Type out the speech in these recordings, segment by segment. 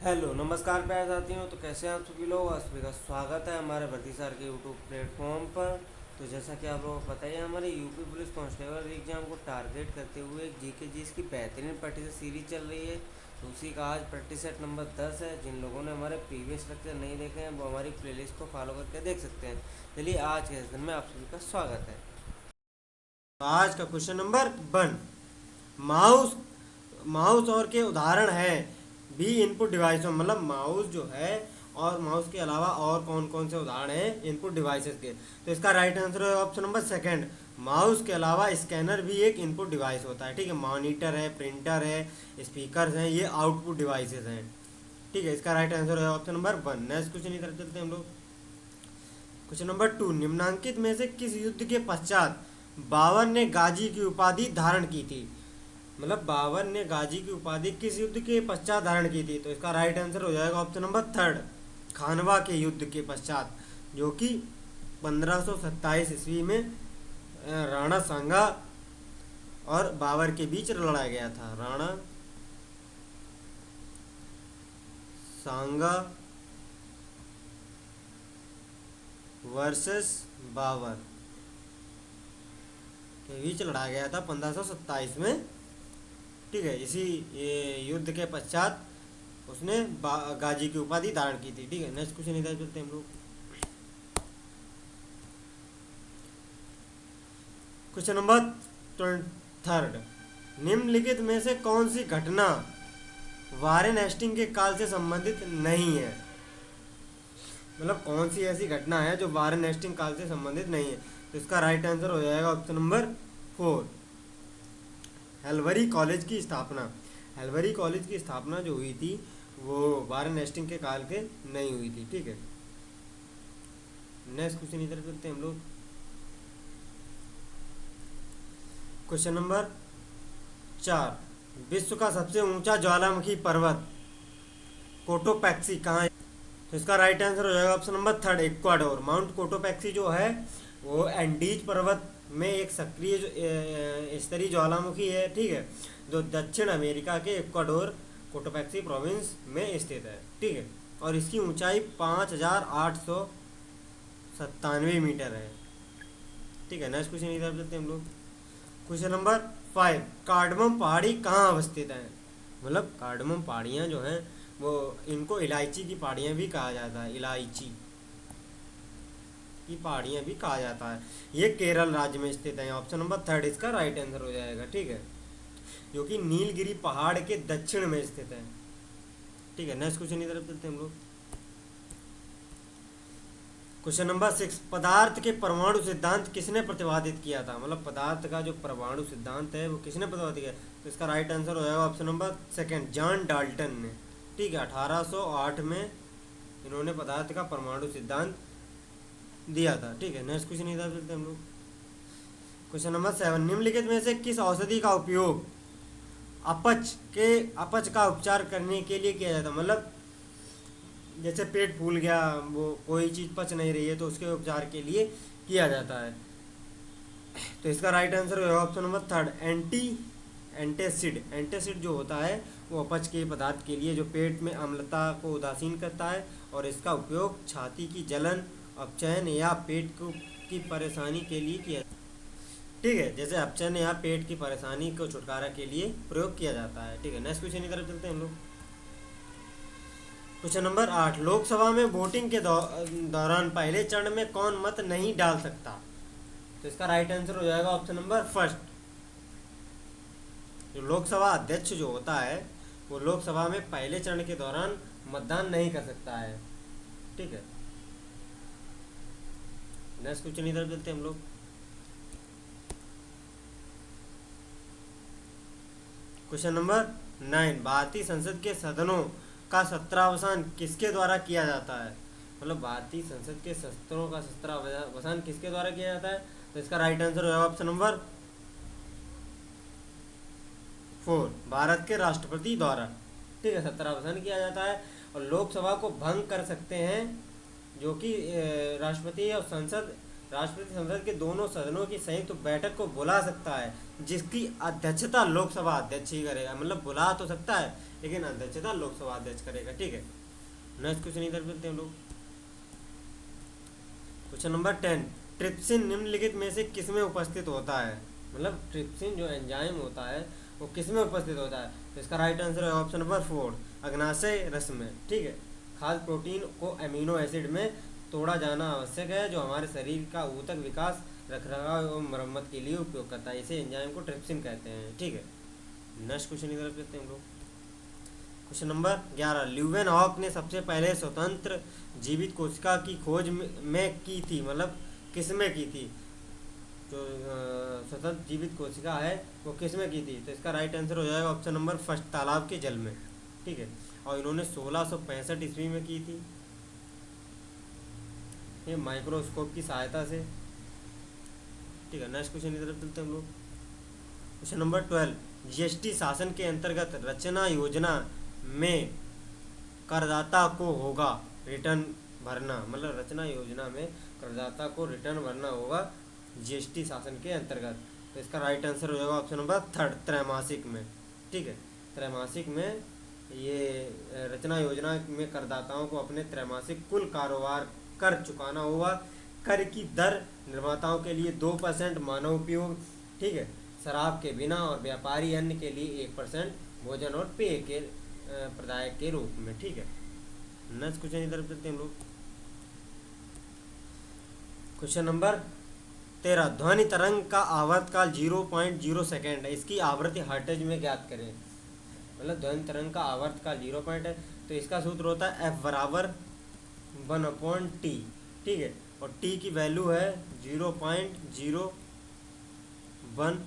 Hello नमस्कार प्यारे साथियों। तो कैसे हैं आप सभी लोग। आप सभी का स्वागत है हमारे भर्ती सर के यूट्यूब प्लेटफॉर्म पर। तो जैसा कि आप लोगों को पता ही है, हमारे यूपी पुलिस कांस्टेबल एग्जाम को टारगेट करते हुए एक जीके जीएस की बेहतरीन प्रैक्टिस सीरीज चल रही है। तो उसी का आज प्रैक्टिस सेट नंबर 10 है। जिन लोगों ने हमारे प्रीवियस लेक्चर नहीं देखे हैं वो हमारी प्लेलिस्ट को फॉलो करके देख सकते हैं। चलिए आज के सेशन में आप सभी का स्वागत है। आज का क्वेश्चन नंबर 1, माउस माउस और के उदाहरण है भी इनपुट डिवाइस में। मतलब माउस जो है और माउस के अलावा और कौन कौन से उदाहरण हैं इनपुट डिवाइसेस के। तो इसका राइट आंसर है ऑप्शन नंबर 2, माउस के अलावा स्कैनर भी एक इनपुट डिवाइस होता है। ठीक है, मॉनिटर है, प्रिंटर है, स्पीकर हैं, ये आउटपुट डिवाइसेस हैं। ठीक है, इसका राइट आंसर है ऑप्शन नंबर 1। नेक्स्ट क्वेश्चन की तरफ चलते हैं हम लोग। क्वेश्चन नंबर 2, निम्नांकित में से किस युद्ध के पश्चात बाबर ने गाजी की उपाधि धारण की थी। मतलब बाबर ने गाजी की उपाधि किस युद्ध के पश्चात धारण की थी। तो इसका राइट आंसर हो जाएगा ऑप्शन नंबर 3, खानवा के युद्ध के पश्चात, जो कि 1527 ईस्वी में राणा सांगा और बाबर के बीच लड़ा गया था। राणा सांगा वर्सेस बाबर के बीच लड़ा गया था 1527 में। ठीक है, इसी युद्ध के पश्चात उसने गाजी की उपाधि धारण की थी। ठीक है, नेक्स्ट क्वेश्चन इधर चलते हैं हम लोग। क्वेश्चन नंबर 3, निम्नलिखित में से कौन सी घटना वारेन हेस्टिंग के काल से संबंधित नहीं है। मतलब कौन सी ऐसी घटना है जो वारेन हेस्टिंग काल से संबंधित नहीं है। तो इसका राइट आंसर हो जाएगा ऑप्शन नंबर 4, हेल्वरी कॉलेज की स्थापना। हेल्वरी कॉलेज की स्थापना जो हुई थी वो वारेन हेस्टिंग के काल के नहीं हुई थी। ठीक है, नेक्स्ट क्वेश्चन इधर करते हैं हम लोग। क्वेश्चन नंबर 4, विश्व का सबसे ऊंचा ज्वालामुखी पर्वत कोटोपैक्सी कहाँ है। तो इसका राइट आंसर हो जाएगा option number 3, Ecuador. Mount Cotopaxi जो है वो एंडीज पर्वत में एक सक्रिय स्तरीय ज्वालामुखी है। ठीक है, जो दक्षिण अमेरिका के इक्वाडोर कोटोपैक्सी प्रोविंस में स्थित है। ठीक है, और इसकी ऊंचाई 5897 मीटर है। ठीक है, नेक्स्ट क्वेश्चन इधर चलते हैं हम लोग। क्वेश्चन नंबर 5, कार्डमम पहाड़ी कहाँ अवस्थित है। मतलब कार्डमम पहाड़ियाँ जो हैं वो इनको इलायची की पहाड़ियाँ भी कहा जाता है। इलायची की पहाड़ियाँ भी कहा जाता है। ये केरल राज्य में स्थित है। ऑप्शन नंबर 3 इसका राइट आंसर हो जाएगा। ठीक है, जो कि नीलगिरी पहाड़ के दक्षिण में स्थित है। ठीक है, नेक्स्ट क्वेश्चन की तरफ चलते हैं हम लोग। क्वेश्चन नंबर 6, पदार्थ के परमाणु सिद्धांत किसने प्रतिपादित किया था। मतलब पदार्थ का जो परमाणु सिद्धांत है वो किसने प्रतिपादित किया। तो इसका राइट आंसर हो जाएगा ऑप्शन नंबर 2, जॉन डाल्टन ने। ठीक है, 1808 में इन्होंने पदार्थ का परमाणु सिद्धांत दिया था। ठीक है, नेक्स्ट क्वेश्चन इधर चलते हैं हम लोग। क्वेश्चन नंबर 7, निम्नलिखित में से किस औषधि का उपयोग अपच का उपचार करने के लिए किया जाता है। मतलब जैसे पेट फूल गया, वो कोई चीज़ पच नहीं रही है तो उसके उपचार के लिए किया जाता है। तो इसका राइट आंसर है ऑप्शन नंबर 3, एंटासिड। एंटासिड जो होता है वो अपच के पदार्थ के लिए, जो पेट में अम्लता को उदासीन करता है, और इसका उपयोग छाती की जलन, अपचयन या पेट को की परेशानी के लिए किया। ठीक है, जैसे अपचयन या पेट की परेशानी को छुटकारा के लिए प्रयोग किया जाता है। ठीक है, नेक्स्ट क्वेश्चन की तरफ चलते हैं हम लोग। क्वेश्चन नंबर 8, लोकसभा में वोटिंग के दौरान पहले चरण में कौन मत नहीं डाल सकता। तो इसका राइट आंसर हो जाएगा ऑप्शन नंबर 1, जो लोकसभा अध्यक्ष जो होता है वो लोकसभा में पहले चरण के दौरान मतदान नहीं कर सकता है। ठीक है, नेक्स्ट क्वेश्चन इधर चलते हैं हम लोग। क्वेश्चन नंबर 9, भारतीय संसद के सदनों का सत्रावसान किसके द्वारा किया जाता है। मतलब भारतीय संसद के सत्रों का सत्रावसान किसके द्वारा किया जाता है। तो इसका राइट आंसर होगा ऑप्शन नंबर 4, भारत के राष्ट्रपति द्वारा। ठीक है, सत्रावसान किया जाता है। और लोकसभा को भंग कर सकते हैं जो कि राष्ट्रपति और संसद राष्ट्रपति संसद के दोनों सदनों की संयुक्त बैठक को बुला सकता है, जिसकी अध्यक्षता लोकसभा अध्यक्ष ही करेगा। मतलब बुला तो सकता है लेकिन अध्यक्षता लोकसभा अध्यक्ष करेगा। ठीक है, नेक्स्ट क्वेश्चन इधर मिलते हैं हम लोग। क्वेश्चन नंबर 10, ट्रिप्सिन निम्नलिखित में से किसमें उपस्थित होता है? मतलब ट्रिप्सिन जो एंजाइम होता है वो किसमें उपस्थित होता है? तो इसका राइट आंसर है ऑप्शन नंबर 4, अग्नाशय रस में। ठीक है, खाद्य प्रोटीन को अमीनो एसिड में तोड़ा जाना आवश्यक है, जो हमारे शरीर का ऊतक विकास, रखरखाव एवं मरम्मत के लिए उपयोग करता है। इसे एंजाइम को ट्रिप्सिन कहते हैं। ठीक है, नेक्स्ट क्वेश्चन इधर देखते हैं हम लोग। क्वेश्चन नंबर 11, ल्यूवेन हॉक ने सबसे पहले स्वतंत्र जीवित कोशिका की खोज में की थी। मतलब किस में की थी? जो स्वतंत्र जीवित कोशिका है वो किस में की थी? तो इसका राइट आंसर हो जाएगा ऑप्शन नंबर फर्स्ट, तालाब के जल में। ठीक है, और इन्होंने 1665 ईस्वी में की थी, ये माइक्रोस्कोप की सहायता से। ठीक है, नेक्स्ट क्वेश्चन की तरफ चलते हैं हम लोग। क्वेश्चन नंबर 12, जीएसटी शासन के अंतर्गत रचना योजना में करदाता को होगा रिटर्न भरना। मतलब रचना योजना में करदाता को रिटर्न भरना होगा जीएसटी शासन के अंतर्गत। तो इसका राइट आंसर हो जाएगा ऑप्शन नंबर थर्ड, त्रैमासिक में। ठीक है, त्रैमासिक में ये रचना योजना में करदाताओं को अपने त्रैमासिक कुल कारोबार कर चुकाना होगा। कर की दर निर्माताओं के लिए 2% मानव उपयोग, ठीक है, शराब के बिना, और व्यापारी अन्य के लिए 1% भोजन और पेय के प्रदायक के रूप में। ठीक है, नेक्स्ट क्वेश्चन की तरफ चलते हैं हम लोग। क्वेश्चन नंबर 13, ध्वनि तरंग का आवर्तकाल 0.0 सेकेंड है, इसकी आवृत्ति हर्ट्ज में ज्ञात करें। मतलब ध्वनि तरंग का आवर्तकाल 0 पॉइंट है, तो इसका सूत्र होता है F बराबर 1/T। ठीक है, और T की वैल्यू है 0.01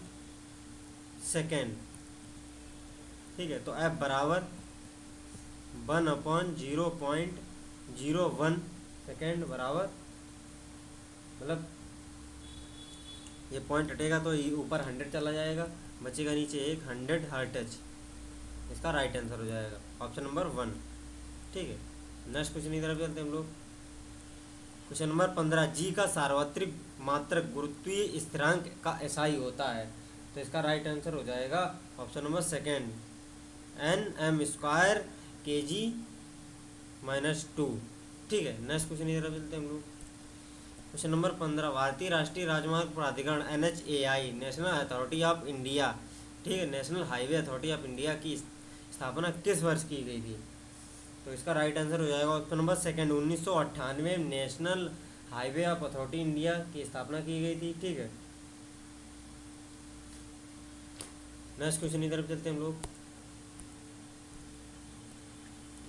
सेकेंड। ठीक है, तो F बराबर 1/0.01 सेकेंड बराबर, मतलब ये पॉइंट हटेगा तो ऊपर 100 चला जाएगा, बचेगा नीचे 100 हर्ट्ज। इसका राइट आंसर हो जाएगा ऑप्शन नंबर 1। ठीक है, नेक्स्ट क्वेश्चन की तरफ चलते हैं हम लोग। क्वेश्चन नंबर 15, जी का सार्वत्रिक मात्रक गुरुत्वीय स्थिरांक का एसआई होता है। तो इसका राइट आंसर हो जाएगा option number second, Nm² kg-2। ठीक है, नेक्स्ट क्वेश्चन की तरफ चलते हैं हम लोग। क्वेश्चन नंबर 15, भारतीय राष्ट्रीय राजमार्ग प्राधिकरण NHAI, national authority of India, ठीक है, national highway authority of India की स्थापना किस वर्ष की गई थी? तो इसका राइट आंसर हो जाएगा ऑप्शन नंबर सेकेंड, 1998 में national highway of authority India की स्थापना की गई थी। ठीक है, नेक्स्ट क्वेश्चन की तरफ चलते हैं हम लोग।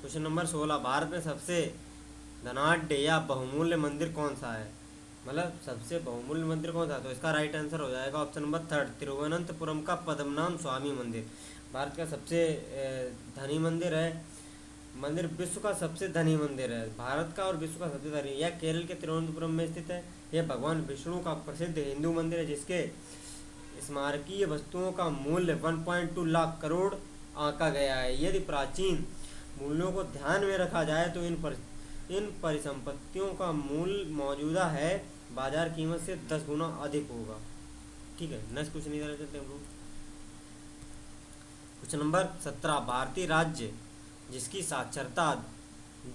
क्वेश्चन नंबर 16, भारत में सबसे धनाढ्य या बहुमूल्य मंदिर कौन सा है? मतलब सबसे बहुमूल्य मंदिर कौन सा? तो इसका राइट आंसर हो जाएगा ऑप्शन नंबर थर्ड, तिरुवनंतपुरम का पद्मनाभ स्वामी मंदिर। भारत का सबसे धनी मंदिर है, मंदिर विश्व का सबसे धनी मंदिर है, भारत का और विश्व का सबसे धनी। यह केरल के तिरुवनंतपुरम में स्थित है। यह भगवान विष्णु का प्रसिद्ध हिंदू मंदिर है, जिसके स्मारकीय वस्तुओं का मूल्य 1.2 लाख करोड़ आंका गया है। यदि प्राचीन मूल्यों को ध्यान में रखा जाए तो इन परिसंपत्तियों का मूल्य मौजूदा है बाजार कीमत से 10 गुना अधिक होगा। ठीक है, नेक्स्ट क्वेश्चन इधर चलते हैं हम लोग। क्वेश्चन नंबर 17, भारतीय राज्य जिसकी साक्षरता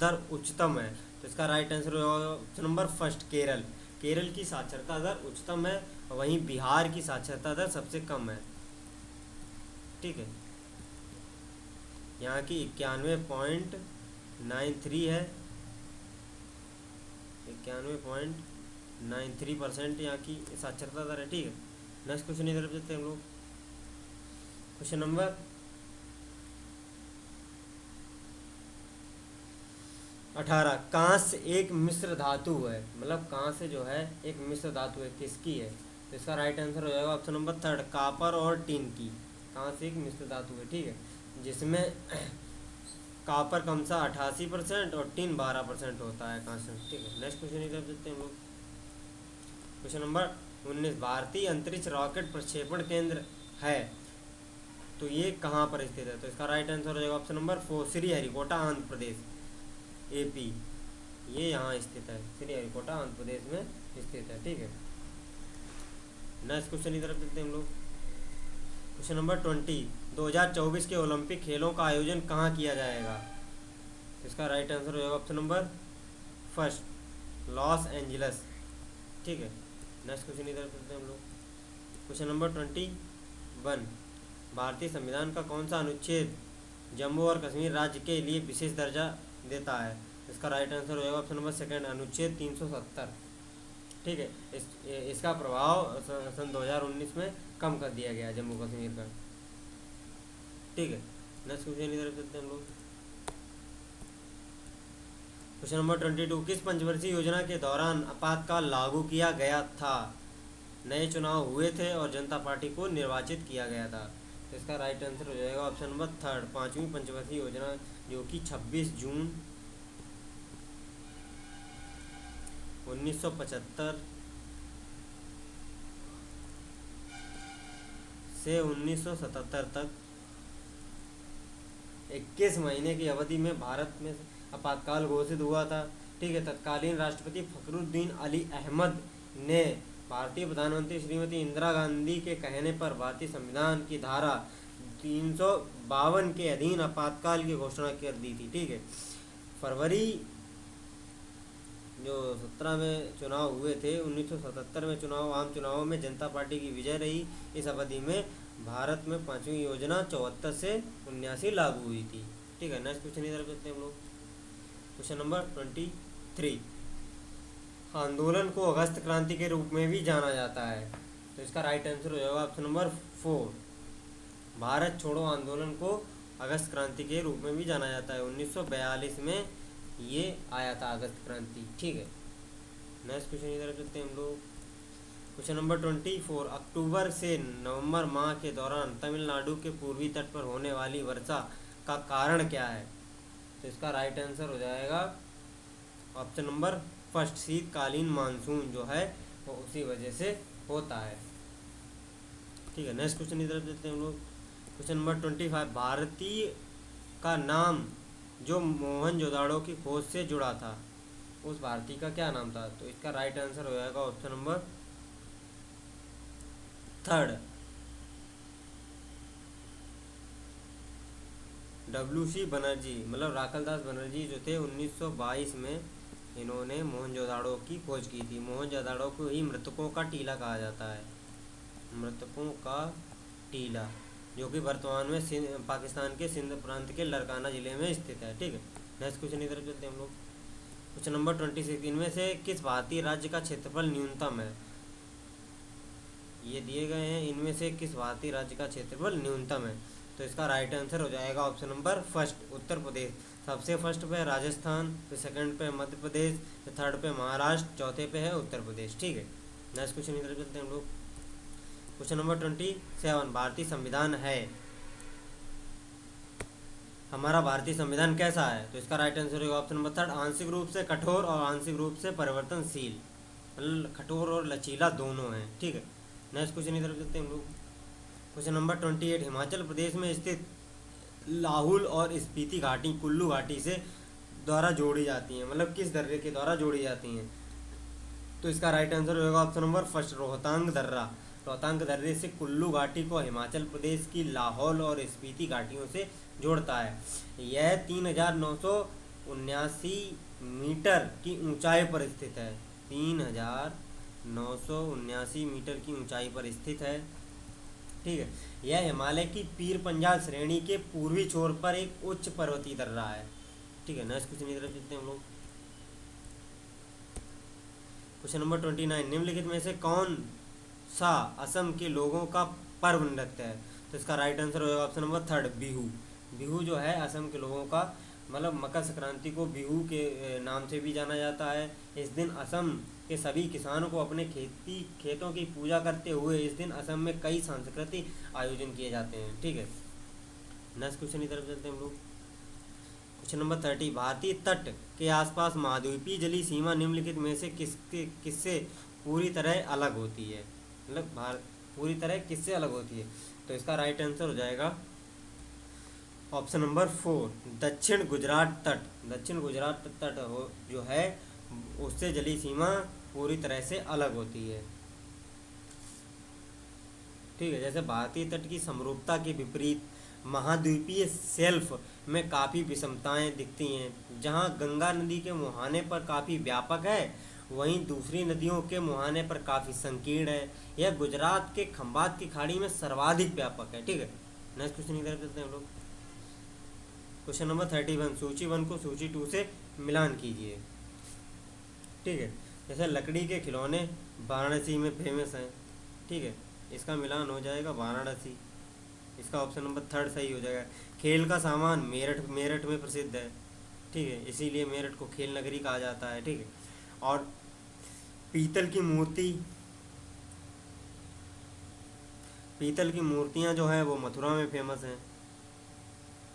दर उच्चतम है। तो इसका राइट आंसर होगा option number first, Kerala. Kerala की साक्षरता दर उच्चतम है, वहीं बिहार की साक्षरता दर सबसे कम है। ठीक है, यहाँ की 91.93 है, 91.93% यहाँ की साक्षरता दर है। ठीक है, नेक्स्ट क्वेश्चन की तरफ चलते हैं हम लोग। क्वेश्चन नंबर 18, कांस्य एक मिश्र धातु है। मतलब कांस्य जो है एक मिश्र धातु है, किसकी है? तो इसका राइट आंसर हो जाएगा ऑप्शन नंबर थर्ड, कॉपर और टिन की। कांस्य एक मिश्र धातु है, ठीक है, जिसमें कॉपर कम सा 88% और टिन 12% होता है कांस्य। ठीक है, नेक्स्ट क्वेश्चन की तरफ चलते हैं हम लोग। क्वेश्चन नंबर 19, भारतीय अंतरिक्ष रॉकेट प्रक्षेपण केंद्र है, तो ये कहाँ पर स्थित है? तो इसका राइट आंसर हो जाएगा option number 4, Sriharikota Andhra Pradesh, AP। ये यहाँ स्थित है, श्रीहरिकोटा आंध्र प्रदेश में स्थित है। ठीक है, नेक्स्ट क्वेश्चन की तरफ चलते हैं हम लोग। क्वेश्चन नंबर 20, 2024 के ओलंपिक खेलों का आयोजन कहाँ किया जाएगा? इसका राइट आंसर हो जाएगा option number first, Los Angeles. ठीक है, नेक्स्ट क्वेश्चन की तरफ चलते हैं हम लोग। क्वेश्चन नंबर 21, भारतीय संविधान का कौन सा अनुच्छेद जम्मू और कश्मीर राज्य के लिए विशेष दर्जा देता है? इसका राइट आंसर हो जाएगा ऑप्शन नंबर सेकंड, अनुच्छेद 370। ठीक है, इसका प्रभाव सन 2019 में कम कर दिया गया जम्मू कश्मीर का। ठीक है, नेक्स्ट क्वेश्चन की तरफ चलते हैं हम लोग। क्वेश्चन नंबर 22, किस पंचवर्षीय योजना के दौरान आपातकाल लागू किया गया था? नए चुनाव हुए थे और जनता पार्टी को निर्वाचित किया गया था। तो इसका राइट आंसर हो जाएगा ऑप्शन नंबर थर्ड, पाँचवीं पंचवर्षीय योजना, जो कि 26 जून 1975 से 1977 तक 21 महीने की अवधि में भारत में आपातकाल घोषित हुआ था। ठीक है, तत्कालीन राष्ट्रपति फखरुद्दीन अली अहमद ने भारतीय प्रधानमंत्री श्रीमती इंदिरा गांधी के कहने पर भारतीय संविधान की धारा 352 के अधीन आपातकाल की घोषणा कर दी थी। ठीक है, फरवरी जो 17 में चुनाव हुए थे, 1977 में आम चुनावों में जनता पार्टी की विजय रही। इस अवधि में भारत में पाँचवीं योजना 74 से 79 लागू हुई थी। ठीक है, नेक्स्ट क्वेश्चन की तरफ चलते हैं हम लोग। क्वेश्चन नंबर 23, आंदोलन को अगस्त क्रांति के रूप में भी जाना जाता है। तो इसका राइट आंसर हो जाएगा ऑप्शन नंबर 4, भारत छोड़ो आंदोलन को अगस्त क्रांति के रूप में भी जाना जाता है। 1942 में ये आया था अगस्त क्रांति। ठीक है, नेक्स्ट क्वेश्चन की तरफ चलते हैं हम लोग। क्वेश्चन नंबर 24, अक्टूबर से नवंबर माह के दौरान तमिलनाडु के पूर्वी तट पर होने वाली वर्षा का कारण क्या है? तो इसका राइट आंसर हो जाएगा ऑप्शन नंबर फर्स्ट, शीतकालीन मानसून जो है वो उसी वजह से होता है। ठीक है, नेक्स्ट क्वेश्चन की तरफ चलते हैं हम लोग। क्वेश्चन नंबर 25, भारतीय का नाम जो मोहनजोदाड़ो की खोज से जुड़ा था, उस भारतीय का क्या नाम था? तो इसका राइट आंसर हो जाएगा option number third, WC Banerjee, मतलब राखलदास बनर्जी जो थे 1922 में इन्होंने मोहनजोदाड़ो की खोज की थी। मोहनजोदाड़ो को ही मृतकों का टीला कहा जाता है, मृतकों का टीला, जो कि वर्तमान में पाकिस्तान के सिंध प्रांत के लरकाना ज़िले में स्थित है। ठीक है, नेक्स्ट क्वेश्चन की तरफ चलते हैं हम लोग। क्वेश्चन नंबर 26, इनमें से किस भारतीय राज्य का क्षेत्रफल न्यूनतम है? ये दिए गए हैं, इनमें से किस भारतीय राज्य का क्षेत्रफल न्यूनतम है? तो इसका राइट आंसर हो जाएगा option number first, Uttar Pradesh. सबसे फर्स्ट पे राजस्थान, फिर सेकंड पे मध्य प्रदेश, फिर थर्ड पे महाराष्ट्र, चौथे पे है उत्तर प्रदेश। ठीक है, नेक्स्ट क्वेश्चन की तरफ चलते हैं हम लोग। क्वेश्चन नंबर 27, भारतीय संविधान है, हमारा भारतीय संविधान कैसा है? तो इसका राइट आंसर होगा ऑप्शन नंबर थर्ड, आंशिक रूप से कठोर और आंशिक रूप से परिवर्तनशील, मतलब कठोर और लचीला दोनों हैं। ठीक है, नेक्स्ट क्वेश्चन की तरफ चलते हैं हम लोग। क्वेश्चन नंबर 28, हिमाचल प्रदेश में स्थित लाहुल और स्पीति घाटी कुल्लू घाटी से द्वारा जोड़ी जाती हैं, मतलब किस दर्रे के द्वारा जोड़ी जाती हैं? तो इसका राइट आंसर होगा ऑप्शन नंबर फर्स्ट, रोहतांग दर्रा। रोहतांग दर्रे से कुल्लू घाटी को हिमाचल प्रदेश की लाहौल और स्पीति घाटियों से जोड़ता है। यह 3979 मीटर की ऊंचाई पर स्थित है, 3979 मीटर की ऊंचाई पर स्थित है। ठीक है, यह हिमालय की पीर पंजाल श्रेणी के पूर्वी छोर पर एक उच्च पर्वतीय दर्रा है। ठीक है, नेक्स्ट क्वेश्चन की तरफ चलते हैं हम लोग। क्वेश्चन नंबर 29, निम्नलिखित में से कौन सा असम के लोगों का पर्व नृत्य है? तो इसका राइट आंसर होगा option number third, Bihu. Bihu जो है असम के लोगों का, मतलब मकर संक्रांति को बिहू के नाम से भी जाना जाता है। इस दिन असम के सभी किसानों को अपने खेतों की पूजा करते हुए इस दिन असम में कई सांस्कृतिक आयोजन किए जाते हैं। ठीक है, नेक्स्ट क्वेश्चन की तरफ चलते हैं हम लोग। क्वेश्चन नंबर 30, भारतीय तट के आसपास महाद्वीपीय जलीय सीमा निम्नलिखित में से किससे पूरी तरह अलग होती है? मतलब पूरी तरह किससे अलग होती है? तो इसका राइट आंसर हो जाएगा ऑप्शन नंबर 4, दक्षिण गुजरात तट। दक्षिण गुजरात तट जो है उससे जलीय सीमा पूरी तरह से अलग होती है। ठीक है, जैसे भारतीय तट की समरूपता के विपरीत महाद्वीपीय शेल्फ में काफ़ी विषमताएं दिखती हैं। जहां गंगा नदी के मुहाने पर काफ़ी व्यापक है, वहीं दूसरी नदियों के मुहाने पर काफ़ी संकीर्ण है। यह गुजरात के खंबात की खाड़ी में सर्वाधिक व्यापक है। ठीक है, नेक्स्ट क्वेश्चन की तरफ चलते हैं हम लोग। क्वेश्चन नंबर 31, सूची 1 को सूची 2 से मिलान कीजिए। ठीक है, जैसे लकड़ी के खिलौने वाराणसी में फेमस हैं। ठीक है, इसका मिलान हो जाएगा वाराणसी, इसका ऑप्शन नंबर 3 सही हो जाएगा। खेल का सामान मेरठ मेरठ में प्रसिद्ध है। ठीक है, इसीलिए मेरठ को खेल नगरी कहा जाता है। ठीक है, और पीतल की मूर्ति, पीतल की मूर्तियाँ जो हैं वो मथुरा में फेमस हैं।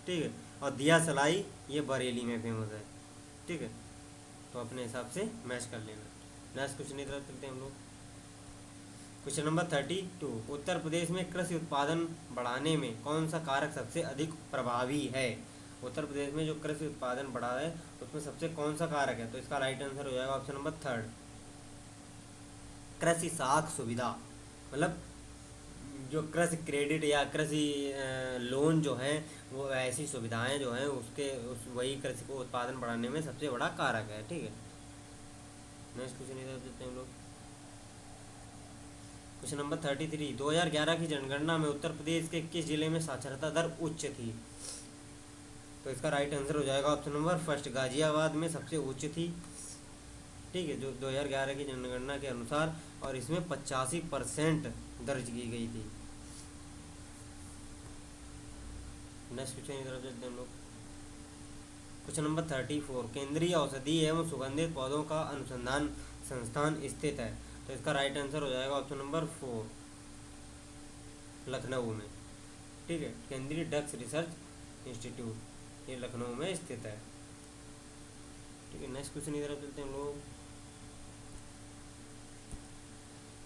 ठीक है, और दिया सलाई ये बरेली में फेमस है। ठीक है, तो अपने हिसाब से मैच कर लेना। नेक्स्ट क्वेश्चन की तरफ चलते हैं हम लोग। क्वेश्चन नंबर 32, उत्तर प्रदेश में कृषि उत्पादन बढ़ाने में कौन सा कारक सबसे अधिक प्रभावी है? उत्तर प्रदेश में जो कृषि उत्पादन बढ़ा है उसमें सबसे कौन सा कारक है? तो इसका राइट आंसर हो जाएगा ऑप्शन नंबर 3, कृषि साख सुविधा। मतलब जो कृषि क्रेडिट या कृषि लोन जो है, वो ऐसी सुविधाएं जो हैं उसके वही कृषि को उत्पादन बढ़ाने में सबसे बड़ा कारक है। ठीक है, नेक्स्ट क्वेश्चन इधर देते हैं हम लोग। क्वेश्चन नंबर 33, 2011 की जनगणना में उत्तर प्रदेश के किस जिले में साक्षरता दर उच्च थी? तो इसका राइट आंसर हो जाएगा ऑप्शन नंबर फर्स्ट, गाजियाबाद में सबसे उच्च थी। ठीक है, जो 2011 की जनगणना के अनुसार, और इसमें 85% दर्ज की गई थी। नेक्स्ट क्वेश्चन की तरफ चलते हैं हम लोग। क्वेश्चन नंबर 34, केंद्रीय औषधि एवं सुगंधित पौधों का अनुसंधान संस्थान स्थित है? तो इसका राइट आंसर हो जाएगा ऑप्शन नंबर 4, लखनऊ में। ठीक है, केंद्रीय ड्रग्स रिसर्च इंस्टीट्यूट ये लखनऊ में स्थित है। ठीक है, नेक्स्ट क्वेश्चन की तरफ चलते हैं हम लोग।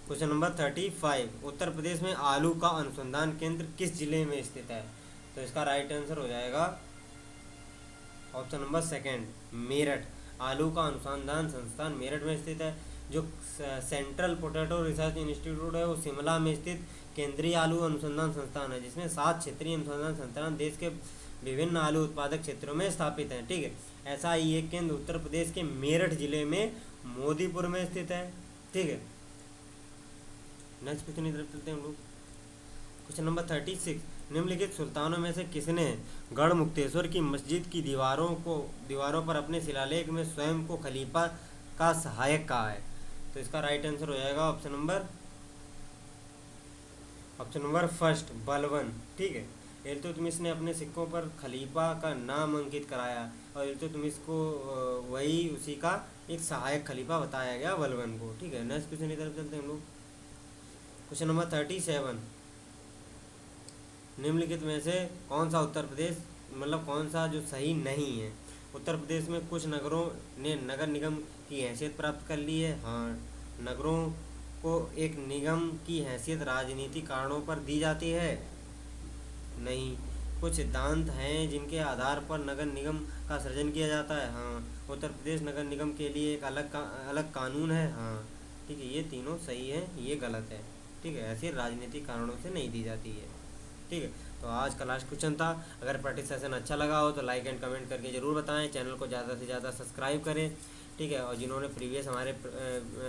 क्वेश्चन नंबर 35, उत्तर प्रदेश में आलू का अनुसंधान केंद्र किस जिले में स्थित है? तो इसका राइट आंसर हो जाएगा ऑप्शन नंबर 2, मेरठ। आलू का अनुसंधान संस्थान मेरठ में स्थित है। जो सेंट्रल पोटैटो रिसर्च इंस्टीट्यूट है वो शिमला में स्थित केंद्रीय आलू अनुसंधान संस्थान है, जिसमें 7 क्षेत्रीय अनुसंधान संस्थान देश के विभिन्न आलू उत्पादक क्षेत्रों में स्थापित हैं। ठीक है, ऐसा ही एक केंद्र उत्तर प्रदेश के मेरठ जिले में मोदीपुर में स्थित है। ठीक है, नेक्स्ट क्वेश्चन की तरफ चलते हैं हम लोग। क्वेश्चन नंबर 36, निम्नलिखित सुल्तानों में से किसने गढ़मुक्तेश्वर की मस्जिद की दीवारों पर अपने शिलालेख में स्वयं को खलीफा का सहायक कहा है? तो इसका राइट आंसर हो जाएगा ऑप्शन नंबर फर्स्ट, बलवन। ठीक है, इल्तुतमिश ने अपने सिक्कों पर खलीफा का नाम अंकित कराया, और इल्तुतमिश को वही उसी का एक सहायक खलीफा बताया गया, बलवन को। ठीक है, नेक्स्ट क्वेश्चन की तरफ चलते हैं हम लोग। क्वेश्चन नंबर 37, निम्नलिखित में से कौन सा उत्तर प्रदेश मतलब कौन सा जो सही नहीं है? उत्तर प्रदेश में कुछ नगरों ने नगर निगम की हैसियत प्राप्त कर ली है। हाँ, नगरों को एक निगम की हैसियत राजनीतिक कारणों पर दी जाती है। नहीं, कुछ सिद्धांत हैं जिनके आधार पर नगर निगम का सृजन किया जाता है। हाँ, उत्तर प्रदेश नगर निगम के लिए एक अलग कानून है। हाँ, ठीक है, ये तीनों सही है, ये गलत है। ठीक है, ऐसे राजनीतिक कारणों से नहीं दी जाती है। ठीक है, तो आज का लास्ट क्वेश्चन था। अगर प्रैक्टिस सेशन अच्छा लगा हो तो लाइक एंड कमेंट करके ज़रूर बताएं। चैनल को ज़्यादा से ज़्यादा सब्सक्राइब करें। ठीक है, और जिन्होंने प्रीवियस हमारे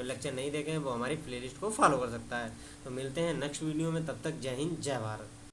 लेक्चर नहीं देखे हैं वो हमारी प्लेलिस्ट को फॉलो कर सकता है। तो मिलते हैं नेक्स्ट वीडियो में, तब तक जय हिंद जय भारत।